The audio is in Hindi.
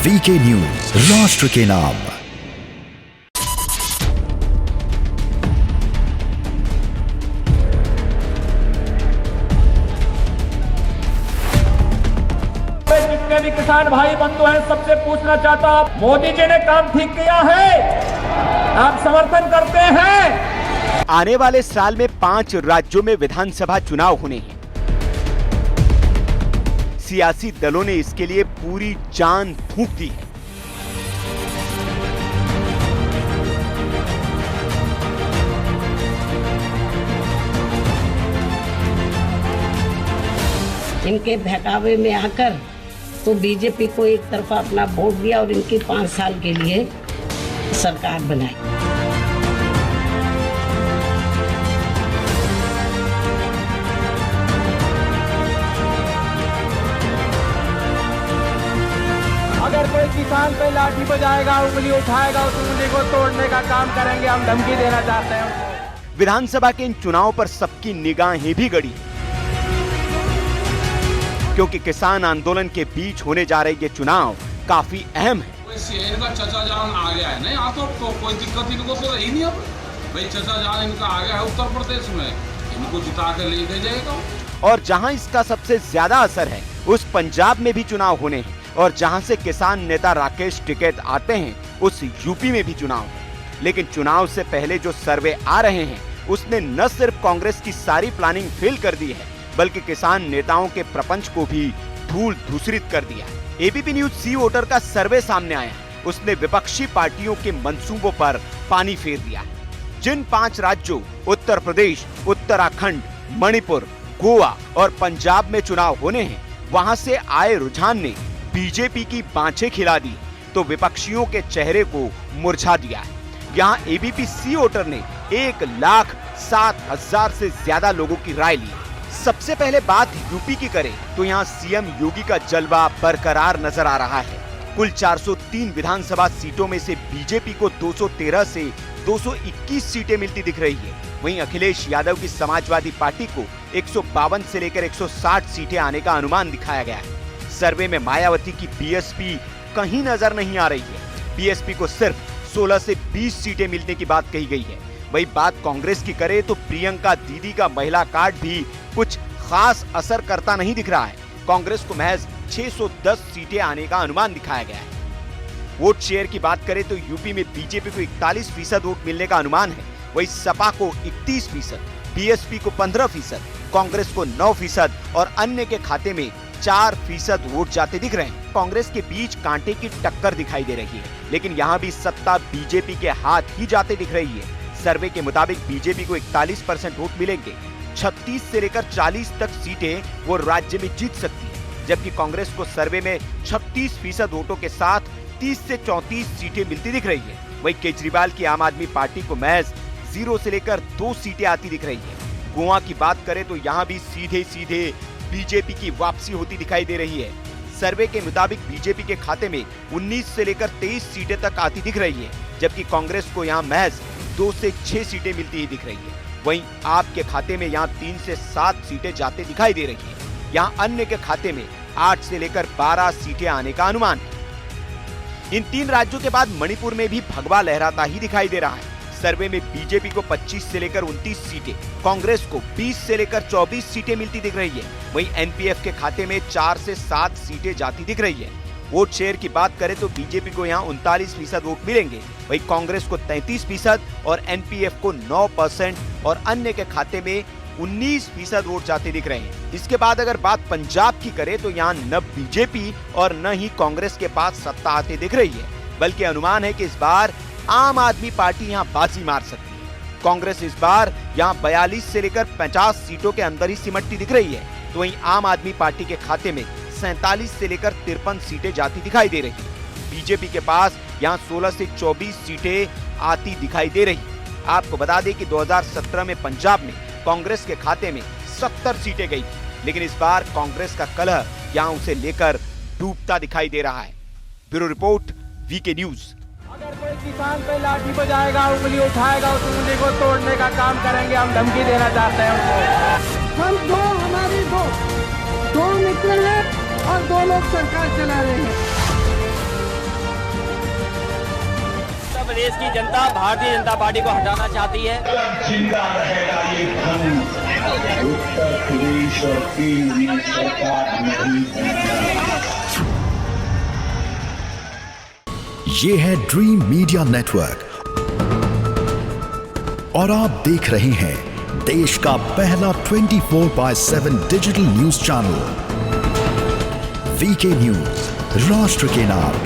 वीके न्यूज, राष्ट्र के नाम। जितने भी किसान भाई बंधु हैं, सबसे पूछना चाहता हूं, मोदी जी ने काम ठीक किया है? आप समर्थन करते हैं? आने वाले साल में 5 राज्यों में विधानसभा चुनाव होने हैं। सियासी दलों ने इसके लिए पूरी जान फूंक दी है। इनके बहकावे में आकर तो बीजेपी को एक तरफा अपना वोट दिया और इनकी 5 साल के लिए सरकार बनाई। अगर कोई किसान पे लाठी बजाएगा, उंगली उठाएगा, उस उंगली को तोड़ने का काम करेंगे। हम धमकी देना चाहते हैं। विधानसभा के इन चुनावों पर सबकी निगाहें भी गड़ी, क्योंकि किसान आंदोलन के बीच होने जा रहे ये चुनाव काफी अहम है। इनका चचा जान आ गया है, नहीं यहाँ तो कोई दिक्कत इनको तो रही नहीं। अब भाई चचा जान इनका आ गया है उत्तर प्रदेश में, इनको जिता के लेके जाएगा। और जहां इसका सबसे ज्यादा असर है उस पंजाब में भी चुनाव होने हैं, और जहां से किसान नेता राकेश टिकैत आते हैं उस यूपी में भी चुनाव है। लेकिन चुनाव से पहले जो सर्वे आ रहे हैं उसने न सिर्फ कांग्रेस की सारी प्लानिंग फेल कर दी है, बल्कि किसान नेताओं के प्रपंच को भी धूल धूसरित कर दिया है। एबीपी न्यूज सी वोटर का सर्वे सामने आया, उसने विपक्षी पार्टियों के मंसूबों पर पानी फेर दिया। जिन 5 राज्यों उत्तर प्रदेश, उत्तराखंड, मणिपुर, गोवा और पंजाब में चुनाव होने हैं, वहां से आए रुझान ने बीजेपी की बाँछें खिला दी तो विपक्षियों के चेहरे को मुरझा दिया है। यहाँ एबीपी सी वोटर ने 1,07,000 से ज्यादा लोगों की राय ली। सबसे पहले बात यूपी की करें तो यहाँ सीएम योगी का जलवा बरकरार नजर आ रहा है। कुल 403 विधानसभा सीटों में से बीजेपी को 213 से 221 सीटें मिलती दिख रही है। वहीं अखिलेश यादव की समाजवादी पार्टी को 152 से लेकर 160 सीटें आने का अनुमान दिखाया गया है। सर्वे में मायावती की बीएसपी कहीं नजर नहीं आ रही है। बीएसपी को सिर्फ 16 से 20 सीटें मिलने की बात कही गई है। वही बात कांग्रेस की करे तो प्रियंका दीदी का महिला कार्ड भी कुछ खास असर करता नहीं दिख रहा है। कांग्रेस को महज 610 सीटें आने का अनुमान दिखाया गया है। वोट शेयर की बात करें तो यूपी में बीजेपी को 41% वोट मिलने का अनुमान है। वही सपा को 31%, बीएसपी को 15%, कांग्रेस को 9% और अन्य के खाते में 4% वोट जाते दिख रहे हैं। कांग्रेस के बीच कांटे की टक्कर दिखाई दे रही है, लेकिन यहाँ भी सत्ता बीजेपी के हाथ ही जाते दिख रही है। सर्वे के मुताबिक बीजेपी को 41% वोट मिलेंगे। 36 से लेकर 40 तक सीटें वो राज्य में जीत सकती है, जबकि कांग्रेस को सर्वे में 36% वोटों के साथ 30 से 34 सीटें मिलती दिख रही है। वहीं केजरीवाल की आम आदमी पार्टी को महज 0 से लेकर 2 सीटें आती दिख रही है। गोवा की बात करें तो यहाँ भी सीधे सीधे बीजेपी की वापसी होती दिखाई दे रही है। सर्वे के मुताबिक बीजेपी के खाते में 19 से लेकर 23 सीटें तक आती दिख रही है, जबकि कांग्रेस को यहाँ महज 2 से 6 सीटें मिलती ही दिख रही है। वहीं आप के खाते में यहाँ 3 से 7 सीटें जाते दिखाई दे रही है। यहाँ अन्य के खाते में 8 से लेकर 12 सीटें आने का अनुमान है। इन 3 राज्यों के बाद मणिपुर में भी भगवा लहराता ही दिखाई दे रहा है। सर्वे में बीजेपी को 25 से लेकर 29 सीटें, कांग्रेस को 20 से लेकर 24 सीटें मिलती दिख रही है। वहीं एनपीएफ के खाते में 4 से 7 सीटें जाती दिख रही है। वोट शेयर की बात करें तो बीजेपी को यहाँ 39% वोट मिलेंगे, वहीं कांग्रेस को 33% और एनपीएफ को 9% और अन्य के खाते में 19% वोट जाते दिख रहे हैं। इसके बाद अगर बात पंजाब की करें तो यहाँ न बीजेपी और न ही कांग्रेस के पास सत्ता आते दिख रही है, बल्कि अनुमान है कि इस बार आम आदमी पार्टी यहाँ बाजी मार सकती है। कांग्रेस इस बार यहाँ 42 से लेकर 50 सीटों के अंदर ही सिमटती दिख रही है, तो वहीं आम आदमी पार्टी के खाते में 47 से लेकर 53 सीटें जाती दिखाई दे रही है। बीजेपी के पास यहाँ 16 से 24 सीटें आती दिखाई दे रही है। आपको बता दें कि 2017 में पंजाब में कांग्रेस के खाते में 70 सीटें गई थी, लेकिन इस बार कांग्रेस का कलह यहाँ उसे लेकर डूबता दिखाई दे रहा है। Bureau report, VK news. अगर कोई किसान पे लाठी बजाएगा, उंगली उठाएगा, उस उंगली को तोड़ने का काम करेंगे। हम धमकी देना चाहते हैं उनको। हम हमारी दो मित्र हैं और 2 लोग सरकार चला रहे हैं। प्रदेश की जनता भारतीय जनता पार्टी को हटाना चाहती है। जिंदा रहेगा ये धन, उत्तर प्रदेश और केंद्र में सरकार नहीं बनना। ये है ड्रीम मीडिया नेटवर्क और आप देख रहे हैं देश का पहला 24/7 digital news channel VK news, राष्ट्र के नाम।